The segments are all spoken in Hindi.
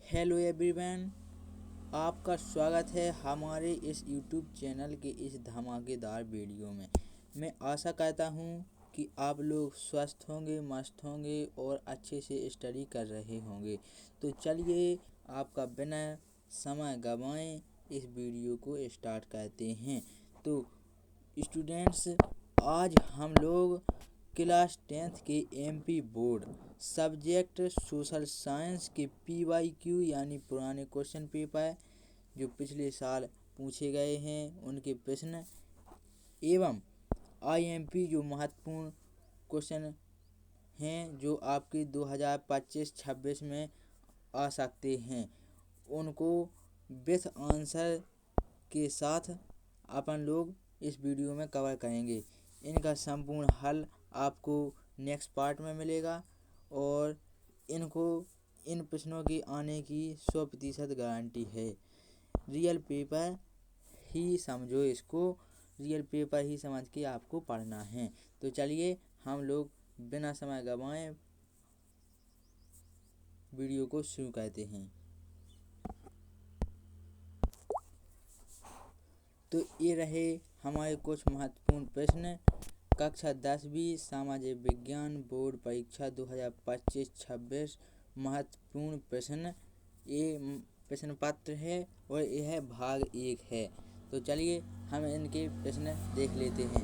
हेलो एवरीवन, आपका स्वागत है हमारे इस यूट्यूब चैनल के इस धमाकेदार वीडियो में। मैं आशा करता हूँ कि आप लोग स्वस्थ होंगे, मस्त होंगे और अच्छे से स्टडी कर रहे होंगे। तो चलिए आपका बिना समय गंवाए इस वीडियो को स्टार्ट करते हैं। तो स्टूडेंट्स, आज हम लोग क्लास 10th के MP board subject social science के पीवाईक्यू यानी पुराने क्वेश्चन पेपर जो पिछले साल पूछे गए हैं उनके प्रश्न एवं आईएमपी जो महत्वपूर्ण क्वेश्चन हैं जो आपके 2025-26 में आ सकते हैं उनको विथ आंसर के साथ अपन लोग इस वीडियो में कवर करेंगे। इनका संपूर्ण हल आपको नेक्स्ट पार्ट में मिलेगा और इन प्रश्नों की आने की 100% गारंटी है। रियल पेपर ही समझो, इसको रियल पेपर ही समझ के आपको पढ़ना है। तो चलिए हम लोग बिना समय गंवाए वीडियो को शुरू करते हैं। तो ये रहे हमारे कुछ महत्वपूर्ण प्रश्न। कक्षा 10वीं सामाजिक विज्ञान बोर्ड परीक्षा 2025-26 महत्वपूर्ण प्रश्न। ये प्रश्न पत्र है और यह भाग 1 है। तो चलिए हम इनके प्रश्न देख लेते हैं।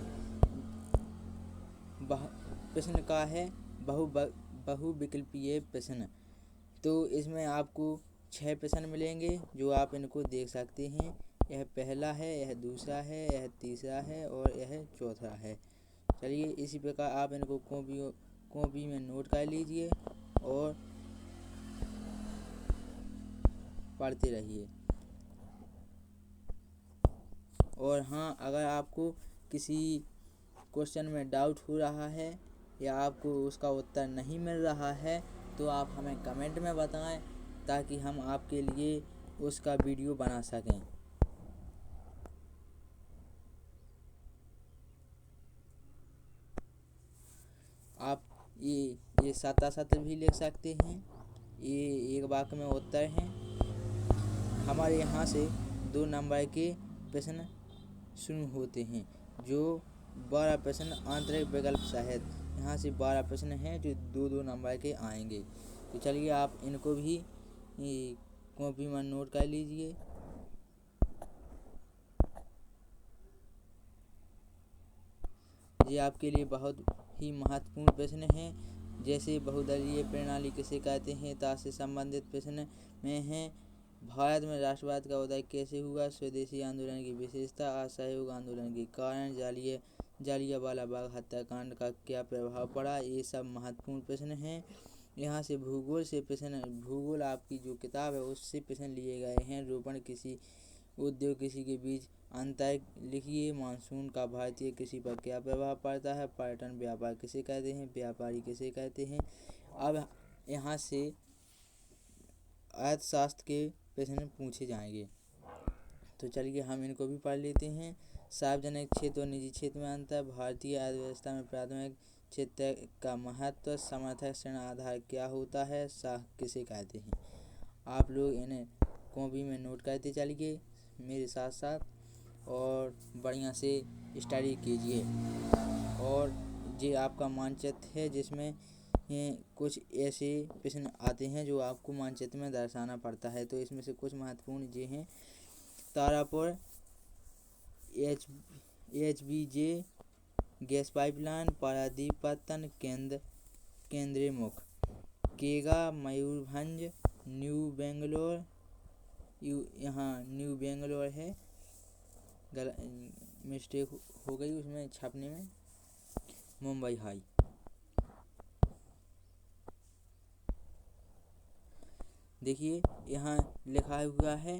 प्रश्न का है बहुविकल्पीय प्रश्न। तो इसमें आपको 6 प्रश्न मिलेंगे जो आप इनको देख सकते हैं। यह पहला है, यह दूसरा है, यह तीसरा है और यह चौथा है। चलिए इसी प्रकार आप इनको कॉपी में नोट कर लीजिए और पढ़ते रहिए। और हाँ, अगर आपको किसी क्वेश्चन में डाउट हो रहा है या आपको उसका उत्तर नहीं मिल रहा है तो आप हमें कमेंट में बताएं ताकि हम आपके लिए उसका वीडियो बना सकें। आप ये सत्य भी लिख सकते हैं। ये एक वाक्य में उत्तर हैं। हमारे यहाँ से 2 नंबर के प्रश्न शुरू होते हैं जो 12 प्रश्न आंतरिक विकल्प सहित। यहाँ से 12 प्रश्न हैं जो 2-2 नंबर के आएंगे। तो चलिए आप इनको भी कॉपी में नोट कर लीजिए। ये आपके लिए बहुत ही महत्वपूर्ण प्रश्न हैं। जैसे बहुदलीय प्रणाली किसे कहते हैं ता से संबंधित प्रश्न में हैं। भारत में राष्ट्रवाद का उदय कैसे हुआ, स्वदेशी आंदोलन की विशेषता, असहयोग आंदोलन के कारण, जालियांवाला बाग हत्याकांड का क्या प्रभाव पड़ा। ये सब महत्वपूर्ण प्रश्न हैं। यहाँ से भूगोल से प्रश्न, भूगोल आपकी जो किताब है उससे प्रश्न लिए गए हैं। रोपण कृषि उद्योग कृषि के बीच अंतर लिखिए। मानसून का भारतीय कृषि पर क्या प्रभाव पड़ता है। पर्यटन व्यापार किसे कहते हैं, व्यापारी किसे कहते हैं। अब यहाँ से अर्थशास्त्र के प्रश्न पूछे जाएंगे। तो चलिए हम इनको भी पढ़ लेते हैं। सार्वजनिक क्षेत्र और निजी क्षेत्र में अंतर, भारतीय अर्थव्यवस्था में प्राथमिक क्षेत्र का महत्व, समर्थक ऋण आधार क्या होता है, शाख किसे कहते हैं। आप लोग इन्हें कॉपी में नोट करते चलिए मेरे साथ साथ और बढ़िया से स्टडी कीजिए। और ये आपका मानचित्र है जिसमें कुछ ऐसे प्रश्न आते हैं जो आपको मानचित्र में दर्शाना पड़ता है। तो इसमें से कुछ महत्वपूर्ण ये हैं। Tarapur HBJ gas pipeline, Paradip पत्तन केंद्रीय मुख, केगा मयूरभंज, न्यू बेंगलोर, यहाँ न्यू बेंगलोर है, मिस्टेक हो गई उसमें छपने में, मुंबई हाई। देखिए यहाँ लिखा हुआ है।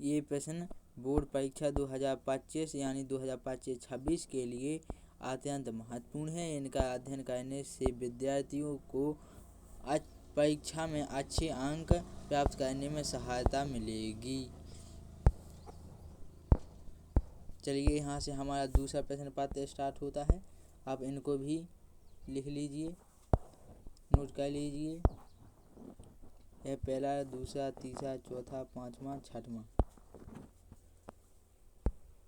ये प्रश्न बोर्ड परीक्षा 2025 यानी 2025-26 के लिए अत्यंत महत्वपूर्ण है। इनका अध्ययन करने से विद्यार्थियों को परीक्षा में अच्छे अंक प्राप्त करने में सहायता मिलेगी। चलिए यहाँ से हमारा दूसरा प्रश्न पत्र स्टार्ट होता है। आप इनको भी लिख लीजिए, नोट कर लीजिए। यह पहला, दूसरा, तीसरा, चौथा, पाँचवा, छठवां।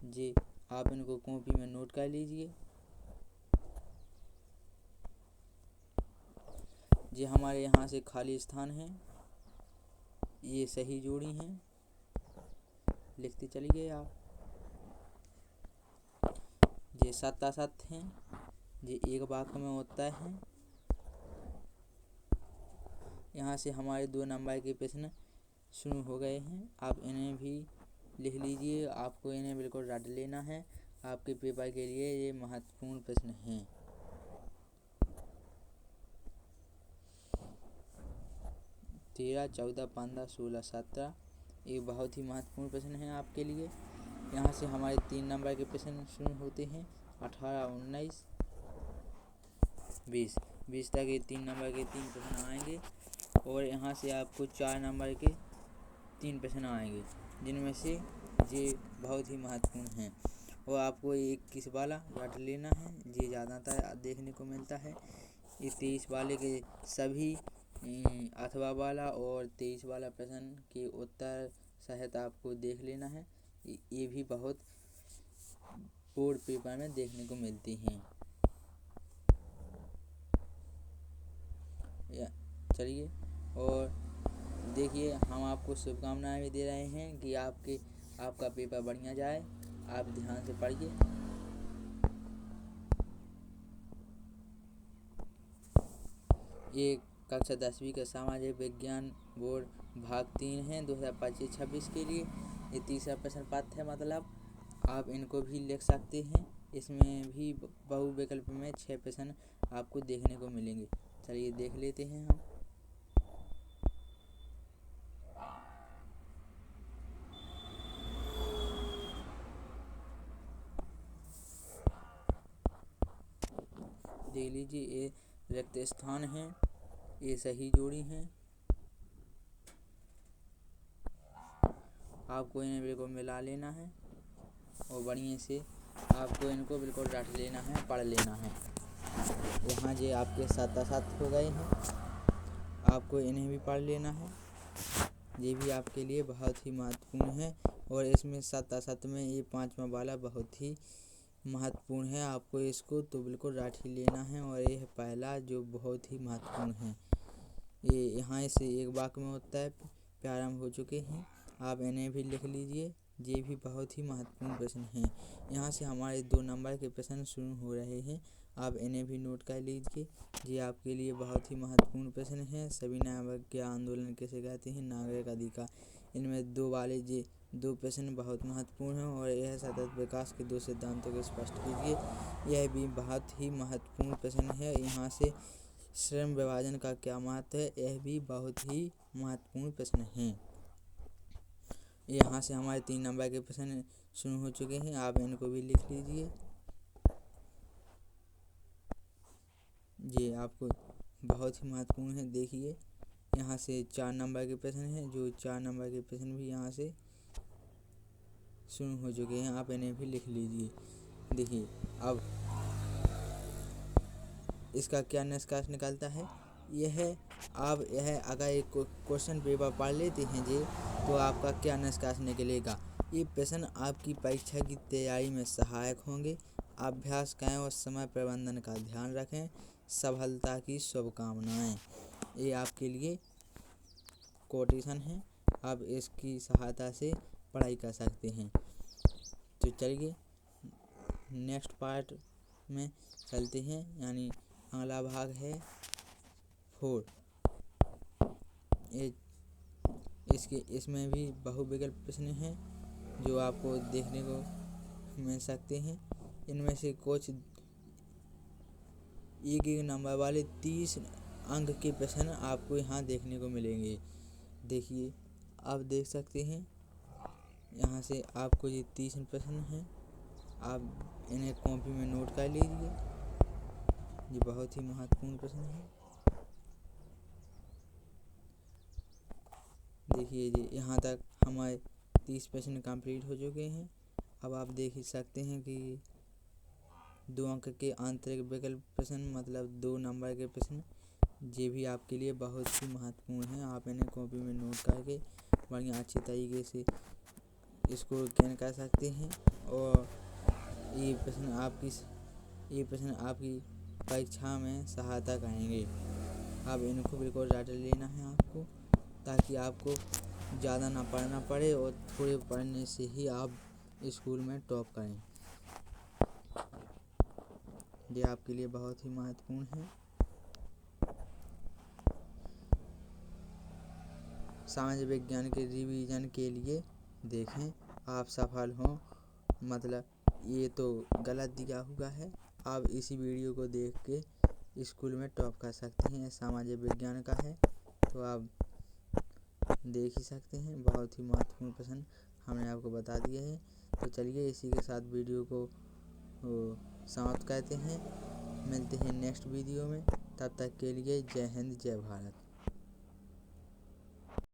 जी आप इनको कॉपी में नोट कर लीजिए। जी हमारे यहाँ से खाली स्थान है, ये सही जोड़ी हैं, लिखते चलिए आप। ये 7 हैं, ये एक वाक्य में होता है। यहाँ से हमारे 2 नंबर के प्रश्न शुरू हो गए हैं, आप इन्हें भी लिख लीजिए। आपको इन्हें बिल्कुल रट लेना है, आपके पेपर के लिए ये महत्वपूर्ण प्रश्न हैं। 13, 14, 15, 16, 17 ये बहुत ही महत्वपूर्ण प्रश्न हैं आपके लिए। यहाँ से हमारे 3 नंबर के प्रश्न शुरू होते हैं। 18, 19, 20 तक ये 3 नंबर के 3 प्रश्न आएंगे और यहाँ से आपको 4 नंबर के 3 प्रश्न आएंगे, जिनमें से ये बहुत ही महत्वपूर्ण हैं और आपको 21 वाला रट लेना है। ये ज़्यादातर देखने को मिलता है। ये 23 वाले के सभी अथवा वाला और 23 वाला प्रश्न के उत्तर सहित आपको देख लेना है। ये भी बहुत बोर्ड पेपर में देखने को मिलती हैं। चलिए और देखिए, हम आपको शुभकामनाएं भी दे रहे हैं कि आपका पेपर बढ़िया जाए। आप ध्यान से पढ़िए। ये कक्षा 10वीं का सामाजिक विज्ञान बोर्ड भाग 3 है 2025-26 के लिए। ये तीसरा प्रश्न पत्र है, मतलब आप इनको भी लिख सकते हैं। इसमें भी बहुविकल्प में 6 प्रश्न आपको देखने को मिलेंगे। चलिए देख लेते हैं हम। देख लीजिए, ये रिक्त स्थान हैं, ये सही जोड़ी हैं। आपको इन्हें बिल्कुल मिला लेना है और बढ़िया से आपको इनको बिल्कुल रट लेना है, पढ़ लेना है। यहाँ जे आपके 7 हो गए हैं, आपको इन्हें भी पढ़ लेना है। ये भी आपके लिए बहुत ही महत्वपूर्ण है और इसमें 7 में ये 5वां वाला बहुत ही महत्वपूर्ण है। आपको इसको तो बिल्कुल रट ही लेना है और ये पहला जो बहुत ही महत्वपूर्ण है। ये यहाँ से एक वाक्य में होता है, प्रारंभ हो चुके हैं। आप इन्हें भी लिख लीजिए, ये भी बहुत ही महत्वपूर्ण प्रश्न हैं। यहाँ से हमारे 2 नंबर के प्रश्न शुरू हो रहे हैं, आप इन्हें भी नोट कर लीजिए। ये आपके लिए बहुत ही महत्वपूर्ण प्रश्न हैं। सभी नागरिक आंदोलन किसे कहते हैं? नागरिक अधिकार। इनमें 2 प्रश्न बहुत महत्वपूर्ण हैं और यह सतत विकास के 2 सिद्धांतों को स्पष्ट कीजिए। यह भी बहुत ही महत्वपूर्ण प्रश्न है। यहाँ से श्रम विभाजन का क्या महत्व है? यह भी बहुत ही महत्वपूर्ण प्रश्न है। यहाँ से हमारे 3 नंबर के प्रश्न शुरू हो चुके हैं, आप इनको भी लिख लीजिए। ये आपको बहुत ही महत्वपूर्ण है। देखिए, यहाँ से 4 नंबर के प्रश्न हैं, जो 4 नंबर के प्रश्न भी यहाँ से शुरू हो चुके हैं, आप इन्हें भी लिख लीजिए। देखिए, अब इसका क्या निष्कर्ष निकलता है? यह अगर एक क्वेश्चन पेपर पढ़ लेते हैं जी, तो आपका क्या निष्कर्ष निकलेगा? ये प्रश्न आपकी परीक्षा की तैयारी में सहायक होंगे। अभ्यास करें और समय प्रबंधन का ध्यान रखें। सफलता की शुभकामनाएं। ये आपके लिए कोटेशन है, आप इसकी सहायता से पढ़ाई कर सकते हैं। तो चलिए नेक्स्ट पार्ट में चलते हैं, यानी अगला भाग है 4। इसमें भी बहुविकल्प प्रश्न हैं जो आपको देखने को मिल सकते हैं। इनमें से कुछ 1 नंबर वाले 30 अंक के प्रश्न आपको यहाँ देखने को मिलेंगे। देखिए, आप देख सकते हैं, यहाँ से आपको ये 30 प्रश्न हैं, आप इन्हें कॉपी में नोट कर लीजिए। ये बहुत ही महत्वपूर्ण प्रश्न है। देखिए जी, यहाँ तक हमारे 30 प्रश्न कंप्लीट हो चुके हैं। अब आप देख ही सकते हैं कि 2 अंक के आंतरिक विकल्प प्रश्न, मतलब 2 नंबर के प्रश्न ये भी आपके लिए बहुत ही महत्वपूर्ण है। आप इन्हें कॉपी में नोट करके बढ़िया अच्छे तरीके से इसको कैन कर सकते हैं और ये प्रश्न आपकी परीक्षा में सहायता करेंगे। अब इनको बिल्कुल डाटा लेना है आपको, ताकि आपको ज़्यादा ना पढ़ना पड़े और थोड़े पढ़ने से ही आप स्कूल में टॉप करें। ये आपके लिए बहुत ही महत्वपूर्ण है। सामाजिक विज्ञान के रिवीजन के लिए देखें, आप सफल हों। मतलब ये तो गलत दिया हुआ है। आप इसी वीडियो को देख के स्कूल में टॉप कर सकते हैं। सामाजिक विज्ञान का है तो आप देख ही सकते हैं। बहुत ही महत्वपूर्ण प्रश्न हमने आपको बता दिए हैं। तो चलिए इसी के साथ वीडियो को समाप्त करते हैं। मिलते हैं नेक्स्ट वीडियो में। तब तक के लिए जय हिंद, जय भारत।